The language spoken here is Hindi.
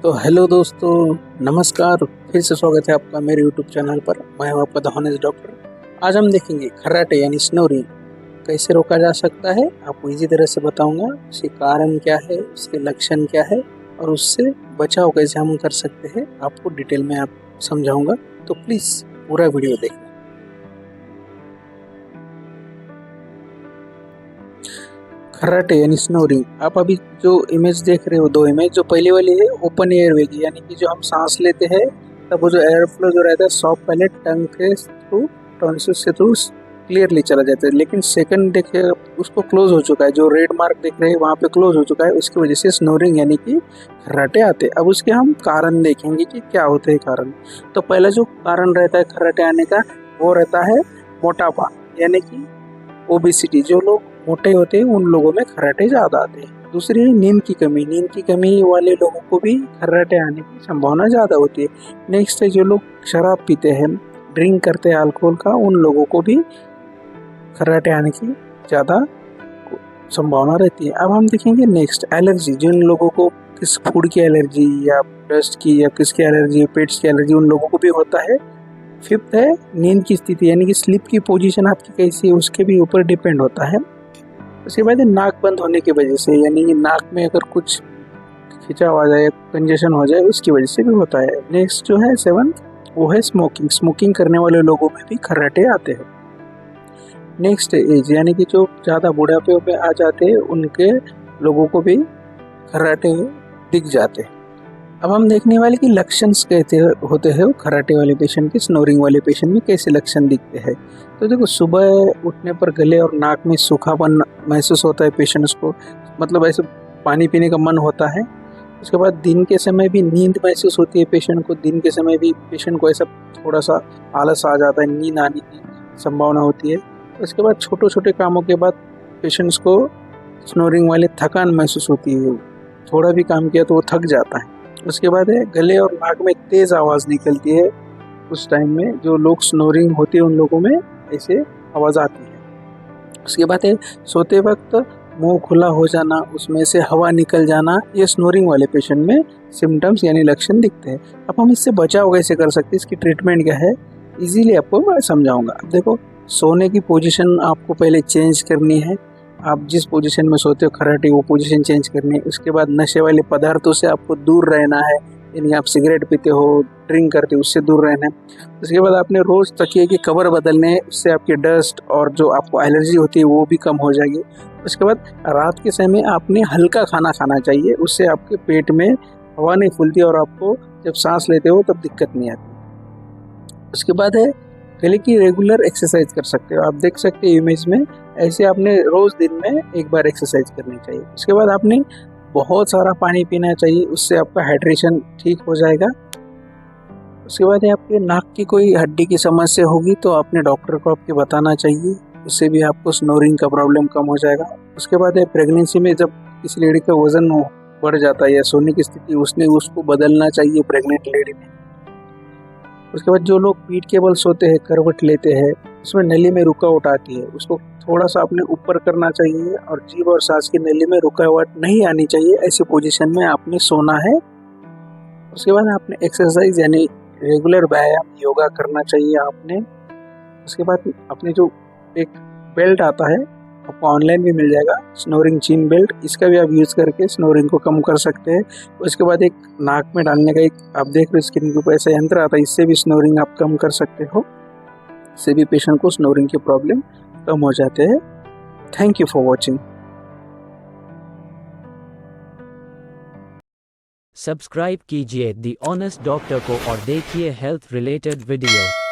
तो हेलो दोस्तों, नमस्कार। फिर से स्वागत है आपका मेरे यूट्यूब चैनल पर। मैं हूं आपका द हॉनेस्ट डॉक्टर। आज हम देखेंगे खर्राटे यानी स्नोरिंग कैसे रोका जा सकता है। आपको इजी तरह से बताऊंगा उसके कारण क्या है, उसके लक्षण क्या है और उससे बचाव कैसे हम कर सकते हैं। आपको डिटेल में आप समझाऊंगा, तो प्लीज़ पूरा वीडियो देखना। खर्राटे यानी स्नोरिंग, आप अभी जो इमेज देख रहे हो, दो इमेज, जो पहली वाली है ओपन एयर वे की, यानी कि जो हम सांस लेते हैं तब वो जो एयर फ्लो जो रहता है सॉफ्ट पहले टंग के थ्रू, टॉन्सिल्स के थ्रू क्लियरली चला जाता है। लेकिन सेकंड देखिए उसको क्लोज हो चुका है, जो रेड मार्क देख रहे हैं वहाँ पे क्लोज हो चुका है। उसकी वजह से स्नोरिंग यानी कि खर्राटे आते हैं। अब उसके हम कारण देखेंगे कि क्या होते हैं कारण। तो पहला जो कारण रहता है खर्राटे आने का वो रहता है मोटापा, यानी कि ओबेसिटी। जो लोग मोटे होते हैं उन लोगों में खर्राटे ज़्यादा आते हैं। दूसरी है नींद की कमी। नींद की कमी वाले लोगों को भी खर्राटे आने की संभावना ज़्यादा होती है। नेक्स्ट है जो लोग शराब पीते हैं, ड्रिंक करते हैं अल्कोहल का, उन लोगों को भी खर्राटे आने की ज़्यादा संभावना रहती है। अब हम देखेंगे नेक्स्ट एलर्जी। जिन लोगों को किस फूड की एलर्जी या डस्ट की या किसकी एलर्जी, पेट्स की एलर्जी, उन लोगों को भी होता है। फिफ्थ है नींद की स्थिति, यानी कि स्लीप की पोजीशन आपकी कैसी है उसके भी ऊपर डिपेंड होता है। उसके बाद नाक बंद होने की वजह से, यानी कि नाक में अगर कुछ खिंचाव आ जाए, कंजेशन हो जाए, उसकी वजह से भी होता है। नेक्स्ट जो है सेवंथ, वो है स्मोकिंग। स्मोकिंग करने वाले लोगों में भी खर्राटे आते हैं। नेक्स्ट एज, यानी कि जो ज़्यादा बुढ़ापे में आ जाते हैं उनके लोगों को भी खर्राटे दिख जाते हैं। अब हम देखने वाले कि लक्षण कैसे होते हैं खर्राटे वाले पेशेंट के, स्नोरिंग वाले पेशेंट में कैसे लक्षण दिखते हैं। तो देखो, सुबह उठने पर गले और नाक में सूखापन महसूस होता है पेशेंट्स को, मतलब ऐसे पानी पीने का मन होता है। उसके बाद दिन के समय भी नींद महसूस होती है पेशेंट को। दिन के समय भी पेशेंट को ऐसा थोड़ा सा आलस आ जाता है, नींद आने की संभावना होती है। उसके बाद छोटे छोटे कामों के बाद पेशेंट्स को स्नोरिंग वाले थकान महसूस होती है। थोड़ा भी काम किया तो वो थक जाता है। उसके बाद है गले और नाक में तेज़ आवाज़ निकलती है। उस टाइम में जो लोग स्नोरिंग होती है उन लोगों में ऐसे आवाज़ आती है। उसके बाद है सोते वक्त मुंह खुला हो जाना, उसमें से हवा निकल जाना। ये स्नोरिंग वाले पेशेंट में सिम्टम्स यानी लक्षण दिखते हैं। अब हम इससे बचाव कैसे कर सकते हैं, इसकी ट्रीटमेंट क्या है, इजीली आपको मैं समझाऊंगा। देखो, सोने की पोजीशन आपको पहले चेंज करनी है। आप जिस पोजीशन में सोते हो खर्राटे, वो पोजीशन चेंज करनी है। उसके बाद नशे वाले पदार्थों से आपको दूर रहना है, यानी आप सिगरेट पीते हो, ड्रिंक करते हो, उससे दूर रहना है। उसके बाद आपने रोज़ तकिए की कवर बदलने हैं, उससे आपकी डस्ट और जो आपको एलर्जी होती है वो भी कम हो जाएगी। उसके बाद रात के समय आपने हल्का खाना खाना चाहिए, उससे आपके पेट में हवा नहीं फूलती और आपको जब सांस लेते हो तब दिक्कत नहीं आती। उसके बाद है गले की रेगुलर एक्सरसाइज कर सकते हो। आप देख सकते हैं इमेज में, ऐसे आपने रोज़ दिन में एक बार एक्सरसाइज करनी चाहिए। उसके बाद आपने बहुत सारा पानी पीना चाहिए, उससे आपका हाइड्रेशन ठीक हो जाएगा। उसके बाद आपके नाक की कोई हड्डी की समस्या होगी तो आपने डॉक्टर को आपके बताना चाहिए, उससे भी आपको स्नोरिंग का प्रॉब्लम कम हो जाएगा। उसके बाद प्रेगनेंसी में जब किसी लेडी का वजन बढ़ जाता है या सोने की स्थिति, उसने उसको बदलना चाहिए प्रेग्नेंट लेडी ने। उसके बाद जो लोग पीठ के बल सोते हैं, करवट लेते हैं, उसमें नली में रुकावट आती है, उसको थोड़ा सा आपने ऊपर करना चाहिए और जीभ और सांस की नली में रुकावट नहीं आनी चाहिए। ऐसी पोजीशन में आपने सोना है। उसके बाद आपने एक्सरसाइज यानी रेगुलर व्यायाम, योगा करना चाहिए आपने। उसके बाद आपने जो एक बेल्ट आता है, आपको ऑनलाइन भी मिल जाएगा, स्नोरिंग चीन बेल्ट, इसका भी आप यूज़ करके स्नोरिंग को कम कर सकते हैं। उसके बाद एक नाक में डालने का एक आप देख रहे हो स्क्रीन के ऊपर ऐसा यंत्र आता है, इससे भी स्नोरिंग आप कम कर सकते हो। इससे भी पेशेंट को स्नोरिंग की प्रॉब्लम कम हो जाते हैं। Thank you for watching. Subscribe कीजिए दी ऑनेस्ट डॉक्टर को और देखिए हेल्थ रिलेटेड वीडियो।